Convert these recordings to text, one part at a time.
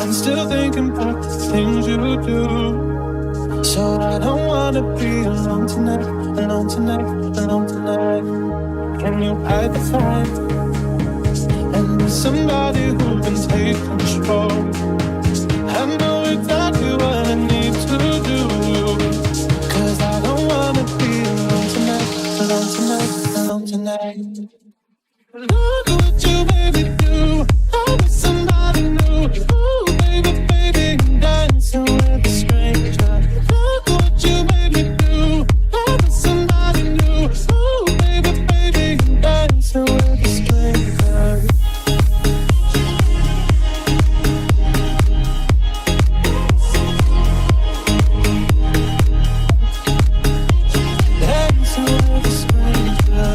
I'm still thinking about the things you do. So I don't wanna be alone tonight, alone tonight, alone tonight. Can you hide the fire and be somebody who can take control? I know exactly what I need to do, 'cause I don't wanna be alone tonight, alone tonight, alone tonight. Look at what you made me do. I'm with somebody new. Ooh, baby, baby, I'm dancing with a stranger. Look at what you made me do. I'm with somebody new. Ooh, baby, baby, I'm dancing with a stranger. Dancing with a stranger.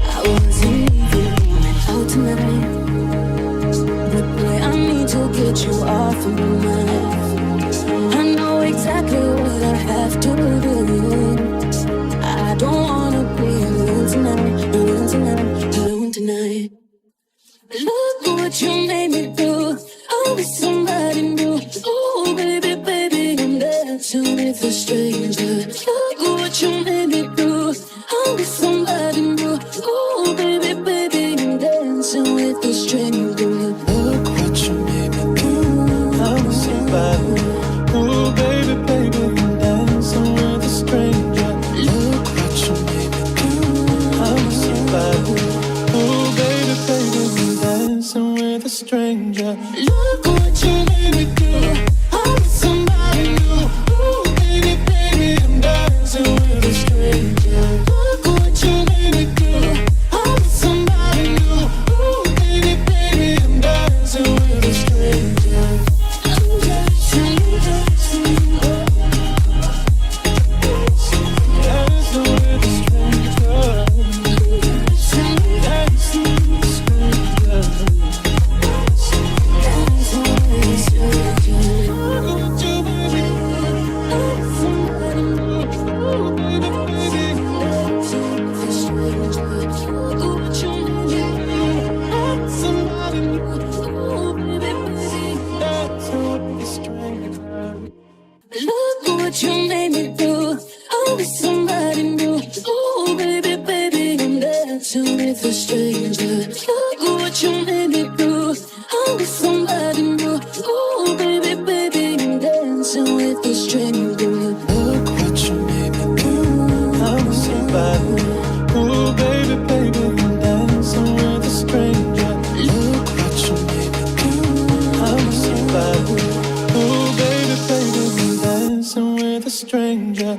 I wasn't even going out tonight, but boy, I need to get you off of my mind. I know exactly what I have to do. I don't wanna be alone tonight, alone tonight, alone tonight. Look at what you made me do. I'll be somebody new. Oh, baby, baby, I'm dancing with a stranger. Look at what you made me do. I'll be somebody new. Oh, baby, baby, I'm dancing with a stranger. Look what you made me do. I'm somebody. Oh, baby, baby, I'm dancing with a stranger. Look what you made me do. I'm somebody. Oh, baby, baby, I'm dancing with a stranger. Look what you made me do. I'm somebody new. Oh, baby, baby, I'm dancing with a stranger. Look what you made me do. I'm somebody new. Oh, baby, baby, I'm dancing with a stranger. I'm dancing, dancing, dancing with a stranger. Dancing with a stranger. Look what you made me do. I'm somebody new. Oh, baby, baby, dancing with a stranger. Look what you made me do. I'm somebody new. Oh, baby, baby, dancing with a stranger. Look at what you made me do. I'll be somebody new. Oh, baby, baby, I'm dancing with a stranger. Look at what you made me do. I'll be somebody new. Oh, baby, baby, I'm dancing with a stranger. Look what you made me do. I'm somebody. Oh, baby, baby, I'm dancing with a stranger. Look what you made me do. I'm somebody. Oh, baby, baby, I'm dancing with a stranger.